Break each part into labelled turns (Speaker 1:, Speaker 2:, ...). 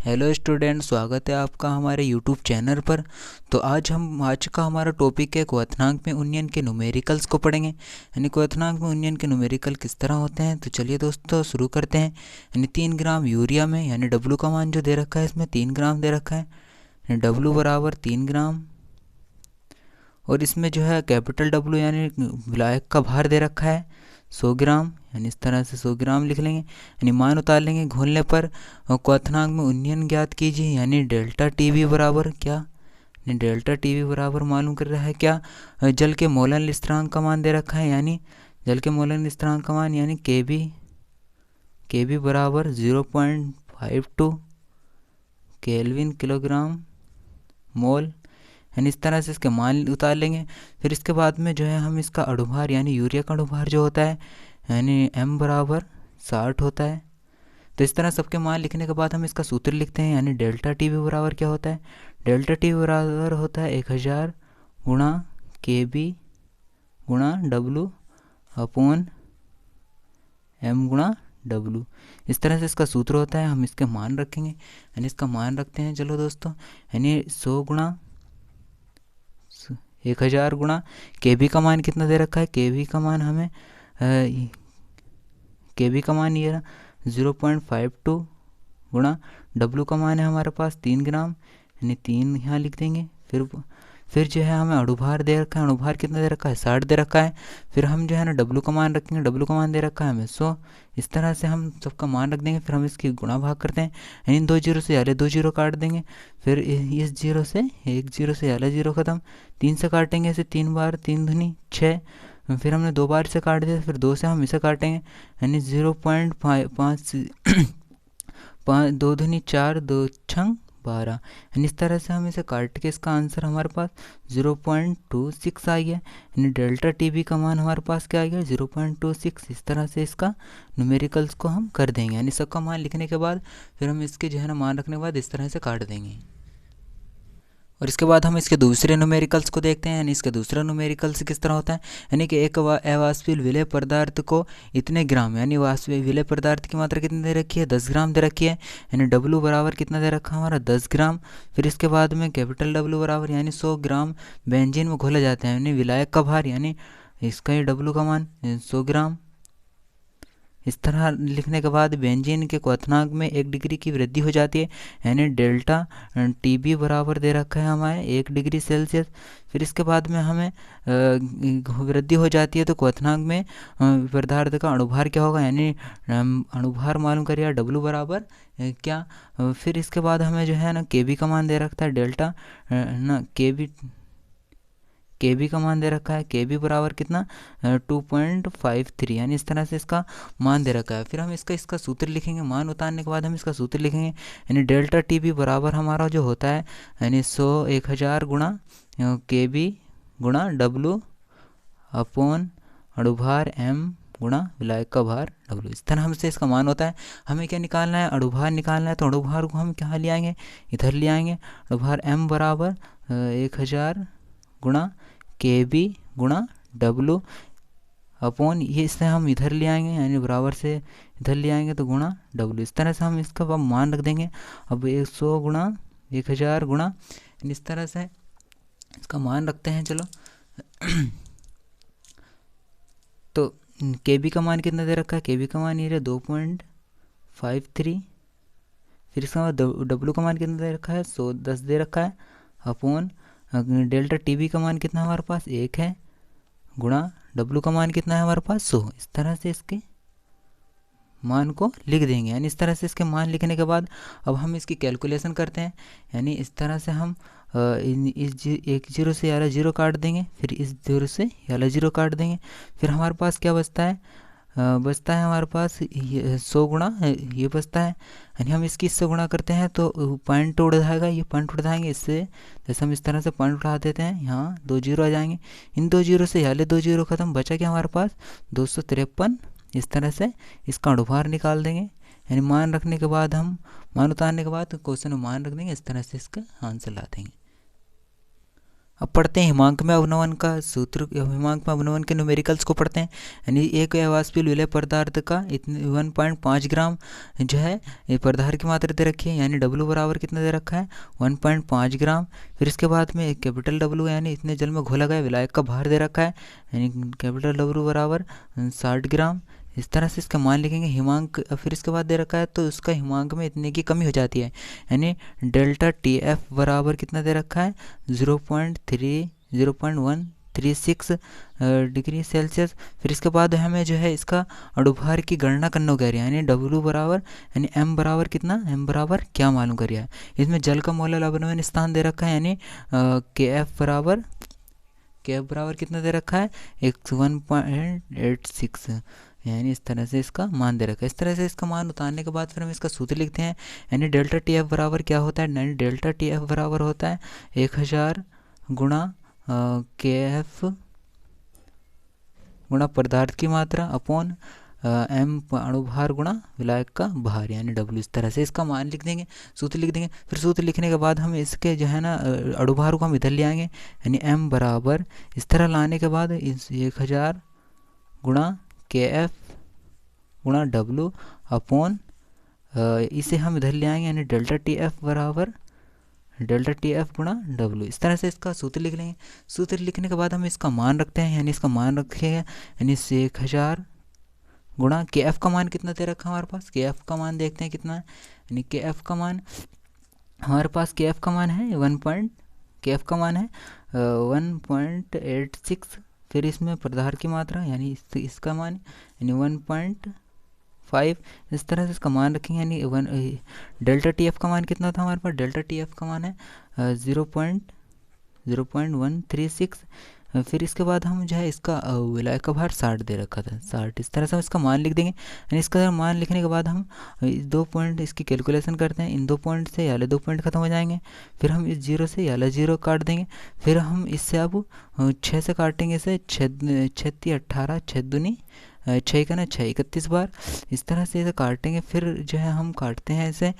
Speaker 1: Hello student, स्वागत है आपका हमारे यूट्यूब चैनल पर। तो आज का हमारा टॉपिक है क्वथनांक में उन्नयन के न्यूमेरिकल्स को पढ़ेंगे। यानी क्वथनांक में उन्नयन के न्यूमेरिकल किस तरह होते हैं। तो चलिए दोस्तों शुरू करते हैं। यानी 3 ग्राम यूरिया में यानी डब्लू का मान जो दे रखा है इसमें 3 ग्राम दे रखा है, यानी डब्लू बराबर 3 ग्राम। और इसमें जो है कैपिटल डब्लू यानी विलायक का भार दे रखा है 100 ग्राम। यानी इस तरह से 100 ग्राम लिख लेंगे। यानी मान उतार लेंगे घोलने पर। और क्वथनांक में उन्नयन ज्ञात कीजिए, यानी डेल्टा टी वी बराबर क्या, यानी डेल्टा टी वी बराबर मालूम कर रहा है क्या, जल के मोलन स्थिरांक का मान दे रखा है। यानी जल के मोलन स्थिरांक का मान यानी के बी बराबर 0.52 केल्विन किलोग्राम मोल। यानी इस तरह से इसके मान उतार लेंगे। फिर इसके बाद में जो है हम इसका अणुभार यानी यूरिया का अणुभार जो होता है यानी m बराबर 60 होता है। तो इस तरह सबके मान लिखने के बाद हम इसका सूत्र लिखते हैं। यानी डेल्टा टी वी बराबर क्या होता है, डेल्टा टी वी बराबर होता है 1000 गुणा के बी गुणा डब्लू अपॉन m गुणा डब्लू। इस तरह से इसका सूत्र होता है। हम इसके मान रखेंगे, यानी इसका मान रखते हैं। चलो दोस्तों, यानी 100 गुणा 1000 गुणा के बी का मान कितना दे रखा है, के बी का मान हमें के बी का मान ये 0.52 गुणा डब्लू का मान है हमारे पास 3 ग्राम, यानी 3 यहाँ लिख देंगे। फिर जो है हमें अणुभार दे रखा है, अणुभार कितना दे रखा है 60 दे रखा है। फिर हम जो है ना डब्लू का मान रखेंगे, डब्लू का मान दे रखा है हमें 100। इस तरह से हम सबका मान रख देंगे। फिर हम इसकी गुणा भाग करते हैं, यानी इन 2 जीरो से याले 2 जीरो काट देंगे। फिर इस जीरो से एक जीरो से याले जीरो ख़त्म, 3 से काटेंगे इसे 3 बार, 3 दूनी 6। फिर हमने 2 बार से काट दिया, फिर 2 से हम इसे काटेंगे, यानी 0.5 2 दूनी 4 2 छंग 12। यानी इस तरह से हम इसे काट के इसका आंसर हमारे पास 0.26 आ गया। यानी डेल्टा टी बी का मान हमारे पास क्या आ गया 0.26। इस तरह से इसका न्यूमेरिकल्स को हम कर देंगे। यानी सबका मान लिखने के बाद फिर हम इसके जो है ना मान रखने के बाद इस तरह से काट देंगे। और इसके बाद हम इसके दूसरे न्यूमेरिकल्स को देखते हैं। यानी इसका दूसरा न्यूमेरिकल्स किस तरह होता है, यानी कि एक अवाष्पीय विलेय पदार्थ को इतने ग्राम, यानी वाष्पीय विलेय पदार्थ की मात्रा कितनी दे रखी है 10 ग्राम दे रखी है। यानी डब्लू बराबर कितना दे रखा है हमारा 10 ग्राम। फिर इसके बाद में कैपिटल डब्लू बराबर यानी 100 ग्राम बेंजीन में घोला जाता है। यानी विलायक का भार यानी इसका ही डब्लू का मान 100 ग्राम। इस तरह लिखने के बाद बेंजीन के क्वथनांक में 1 डिग्री की वृद्धि हो जाती है। यानी डेल्टा टी बी बराबर दे रखा है हमारे 1 डिग्री सेल्सियस। फिर इसके बाद में हमें वृद्धि हो जाती है तो क्वथनांक में पदार्थ का अणुभार क्या होगा, यानी अणुभार मालूम करिए डब्लू बराबर क्या। फिर इसके बाद हमें जो है ना के बी का मान दे रखता है डेल्टा ना के बी का मान दे रखा है, के बी बराबर कितना 2.53। यानी इस तरह से इसका मान दे रखा है। फिर हम इसका सूत्र लिखेंगे। मान उतारने के बाद हम इसका सूत्र लिखेंगे, यानी डेल्टा टी बी बराबर हमारा जो होता है यानी 1000 गुणा के बी गुणा डब्लू अपॉन अणुभार m गुणा विलायक का भार डब्लू। इस तरह हमसे इसका मान होता है। हमें क्या निकालना है, अणुभार निकालना है। तो अणुभार को हम कहाँ ले आएंगे, इधर ले आएंगे। अणुभार m बराबर 1000 गुणा के बी गुणा डब्लू अपॉन ये इससे हम इधर ले आएंगे, यानी बराबर से इधर ले आएंगे तो गुणा डब्लू। इस तरह से हम इसका अब मान रख देंगे। अब 100 गुणा 1000 गुणा इस तरह से इसका मान रखते हैं। चलो तो के बी का मान कितना दे रखा है, के बी का मान ये 2.53। फिर इसका बाद डब्लू का मान कितना दे रखा है 110 दे रखा है अपॉन डेल्टा टी बी का मान कितना हमारे पास 1 है गुणा डब्लू का मान कितना है हमारे पास 100। इस तरह से इसके मान को लिख देंगे। यानी इस तरह से इसके मान लिखने के बाद अब हम इसकी कैलकुलेशन करते हैं। यानी इस तरह से हम एक जीरो से याला जीरो काट देंगे, फिर इस जीरो से याला जीरो काट देंगे। फिर हमारे पास क्या बचता है, बचता है हमारे पास ये 100 गुणा ये बचता है। यानी हम इसकी इससे गुणा करते हैं तो पॉइंट उड़ जाएगा, ये पॉइंट उड़ जाएंगे इससे। जैसे हम इस तरह से पॉइंट उठा देते हैं, यहाँ 2 जीरो आ जाएंगे। इन 2 जीरो से याले 2 जीरो ख़त्म, बचा क्या हमारे पास 253। इस तरह से इसका अणुभार निकाल देंगे। यानी मान रखने के बाद हम मान उतारने के बाद क्वेश्चन में मान रख देंगे। इस तरह से इसका आंसर ला देंगे। अब पढ़ते हैं हिमांक में अवनमन का सूत्र। हिमांक में अवनमन के न्यूमेरिकल्स को पढ़ते हैं। यानी एक अवाष्पीय विलय पदार्थ का इतने 1.5 ग्राम जो है ये पदार्थ की मात्रा दे रखी है, यानी डब्लू बराबर कितना दे रखा है 1.5 ग्राम। फिर इसके बाद में एक कैपिटल डब्लू यानी इतने जल में घोला गया विलायक का भार दे रखा है, यानी कैपिटल डब्लू बराबर 60 ग्राम। इस तरह से इसका मान लिखेंगे हिमांक। फिर इसके बाद दे रखा है तो उसका हिमांक में इतने की कमी हो जाती है, यानी डेल्टा टी एफ बराबर कितना दे रखा है 0.136 डिग्री सेल्सियस। फिर इसके बाद हमें जो है इसका अणुभार की गणना करना कह रही है, यानी डब्ल्यू बराबर यानी एम बराबर कितना, एम बराबर क्या मालूम करिए है। इसमें जल का मोलर अवनमन स्थान दे रखा है, यानी के एफ बराबर कितना दे रखा है 1.86, यानी इस तरह से इसका मान दे रखा है। इस तरह से इसका मान उतारने के बाद फिर हम इसका सूत्र लिखते हैं, यानी डेल्टा टी एफ बराबर क्या होता है, यानी डेल्टा टी एफ बराबर होता है 1000 गुणा के एफ गुणा पदार्थ की मात्रा अपॉन एम अणुभार गुणा विलायक का भार यानी डब्ल्यू। इस तरह से इसका मान लिख देंगे, सूत्र लिख देंगे। फिर सूत्र लिखने के बाद हम इसके जो है ना अणुभार को हम इधर ले आएंगे, यानी एम बराबर इस तरह लाने के बाद इस 1000 गुणा के एफ गुणा डब्ल्यू अपॉन इसे हम इधर ले आएंगे, यानी डेल्टा टी एफ बराबर डेल्टा टी एफ गुणा डब्ल्यू। इस तरह से इसका सूत्र लिख लेंगे। सूत्र लिखने के बाद हम इसका मान रखते हैं, यानी इसका मान रखेंगे, यानी इससे 1000 गुणा के एफ का मान कितना दे रखा है हमारे पास, के एफ का मान देखते हैं कितना है, यानी के एफ का मान हमारे पास के एफ का मान है के एफ का मान है 1.86। फिर इसमें पदार्थ की मात्रा यानी इसका मान यानी 1.5। इस तरह से इसका मान रखेंगे, यानी डेल्टा टी एफ का मान कितना था हमारे पास, डेल्टा टी एफ का मान है 0.136। फिर इसके बाद हम जो है इसका विलायक का भार 60 दे रखा था 60। इस तरह से हम इसका मान लिख देंगे, यानी इसका मान लिखने के बाद हम 2 पॉइंट इसकी कैलकुलेशन करते हैं। इन 2 पॉइंट से याले 2 पॉइंट खत्म हो जाएंगे, फिर हम इस 0 से याले 0 काट देंगे। फिर हम इससे अब 6 से काटेंगे, इसे 6 18 6 दूनी 6 का ना 6 31 बार इस तरह से इसे काटेंगे। फिर जो है हम काटते हैं इसे,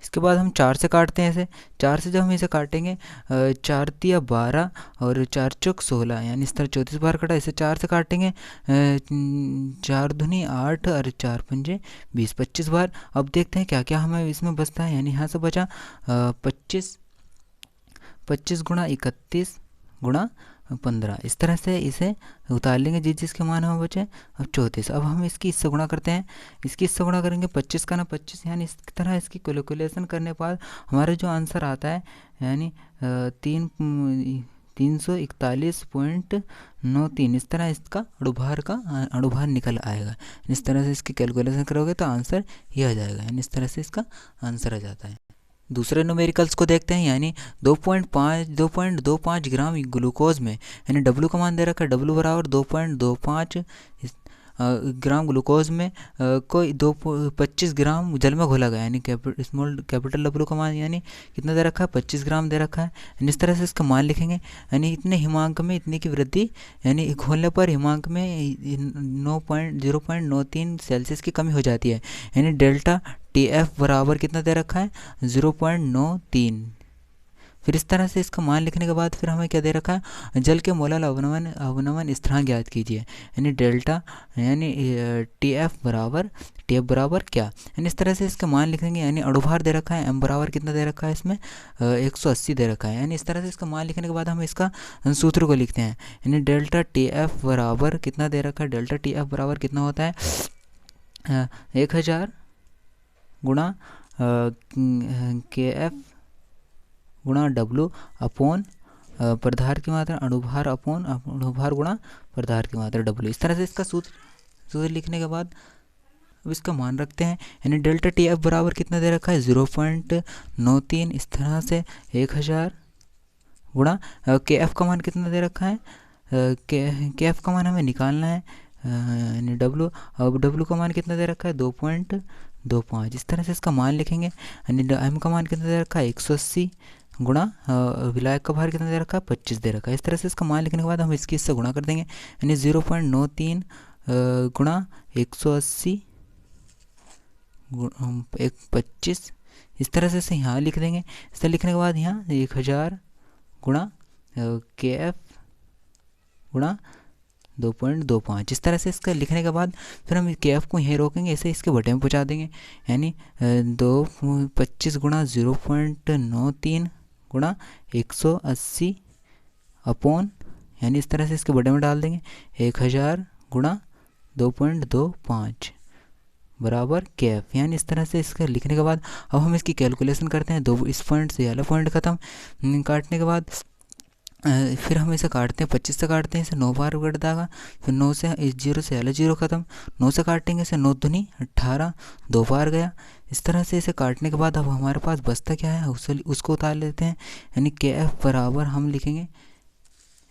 Speaker 1: इसके बाद हम 4 से काटते हैं इसे। 4 से जब हम इसे काटेंगे 4 तिया 12 और 4 चौक 16, यानी इस तरह 34 बार कटा। इसे 4 से काटेंगे 4 दूनी 8 और 4 पंजे 20 25 बार। अब देखते हैं क्या क्या हमें इसमें बचता है, यानी यहाँ से बचा 25 गुणा 31 गुणा 15। इस तरह से इसे उतार लेंगे जिसके मान हमें बचे। अब 34, अब हम इसकी इससे गुणा करते हैं, इसकी इससे गुणा करेंगे 25 का ना 25, यानी इस तरह इसकी कैलकुलेशन करने के बाद हमारा जो आंसर आता है यानी 341.93। इस तरह इसका अणुभार निकल आएगा। इस तरह से इसकी कैलकुलेशन करोगे तो आंसर ये आ जाएगा, यानी इस तरह से इसका आंसर आ जाता है। दूसरे न्यूमेरिकल्स को देखते हैं, यानी 2.25 ग्राम ग्लूकोज में, यानी डब्ल्यू का मान दे रखा है डब्ल्यू बराबर 2.25 ग्राम ग्लूकोज में कोई 25 ग्राम जल में घोला गया, यानी कैपिटल डब्ल्यू का मान यानी कितना दे रखा है 25 ग्राम दे रखा है। यानी इस तरह से इसका मान लिखेंगे, यानी इतने हिमांक में इतने की वृद्धि, यानी घोलने पर हिमांक में 0.93 सेल्सियस की कमी हो जाती है, यानी डेल्टा टी एफ बराबर कितना दे रखा है 0.93। फिर इस तरह से इसका मान लिखने के बाद फिर हमें क्या दे रखा है, जल के मोलल अवनमन स्थिरांक ज्ञात कीजिए, यानी डेल्टा यानी टी एफ बराबर क्या, यानी इस तरह से इसका मान लिखेंगे। यानी अणुभार दे रखा है एम बराबर कितना दे रखा है इसमें 180 दे रखा है, यानी इस तरह से इसका मान लिखने के बाद हम इसका सूत्र को लिखते हैं, यानी डेल्टा टी एफ बराबर कितना दे रखा है, डेल्टा टी एफ बराबर कितना होता है 1000 गुणा के एफ गुणा डब्ल्यू अपॉन पदार्थ की मात्रा अणुभार अपॉन अणुभार गुणा पदार्थ की मात्रा डब्ल्यू। इस तरह से इसका सूत्र लिखने के बाद अब इसका मान रखते हैं, यानी डेल्टा टी एफ बराबर कितना दे रखा है 0.93। इस तरह से 1000 गुणा के एफ का मान कितना दे रखा है, के एफ का मान हमें निकालना है, यानी डब्ल्यू, अब डब्ल्यू का मान कितना दे रखा है 2.25। इस तरह से इसका मान लिखेंगे, यानी एम का मान कितना दे रखा है 180 गुणा विलायक का भार कितना दे रखा है 25 दे रखा है। इस तरह से इसका मान लिखने के बाद हम इसकी इससे गुणा कर देंगे, यानी 0.93 गुणा 180 25 इस तरह से इसे यहाँ लिख देंगे। इसे लिखने के बाद यहाँ 1000 गुणा के एफ गुणा 2.25। इस तरह से इसका लिखने के बाद फिर हम के एफ को यहीं रोकेंगे, इसे इसके बटे में पहुँचा देंगे, यानी 25 गुणा 0.93 गुणा 180 अपॉन, यानी इस तरह से इसके बटे में डाल देंगे 1000 गुणा 2.25 बराबर के एफ। यानी इस तरह से इसका लिखने के बाद अब हम इसकी कैलकुलेशन करते हैं। दो इस पॉइंट से वाला पॉइंट ख़त्म। काटने के बाद फिर हम इसे काटते हैं, 25 से काटते हैं, इसे 9 बार कट जाएगा। फिर 9 से 0 से वाला 0 ख़त्म, 9 से काटेंगे, इसे 9 दूनी 18, 2 बार गया। इस तरह से इसे काटने के बाद अब हमारे पास बचता क्या है उसको उतार लेते हैं। यानी के एफ बराबर हम लिखेंगे,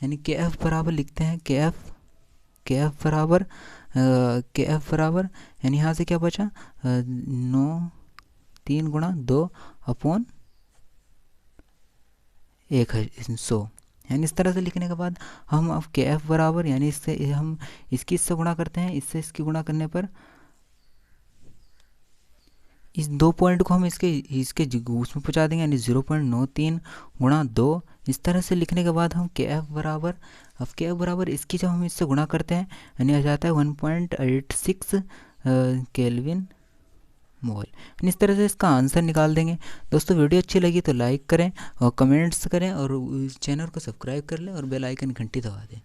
Speaker 1: यानी के एफ बराबर लिखते हैं के एफ बराबर यानी यहाँ से क्या बचा 9 3 गुणा 2 अपॉन 100। यानी इस तरह से लिखने के बाद हम अब के एफ बराबर, यानी इससे हम इससे गुणा करते हैं, इससे इसकी गुणा करने पर इस 2 पॉइंट को हम इसके उसमें पहुँचा देंगे, यानी 0.93 गुणा 2। इस तरह से लिखने के बाद हम के एफ बराबर, अब के एफ बराबर इसकी जब हम इससे गुणा करते हैं यानी आ जाता है 1.86 केल्विन मोल। इस तरह से इसका आंसर निकाल देंगे। दोस्तों वीडियो अच्छी लगी तो लाइक करें और कमेंट्स करें और चैनल को सब्सक्राइब कर लें और बेल आइकन घंटी दबा दें।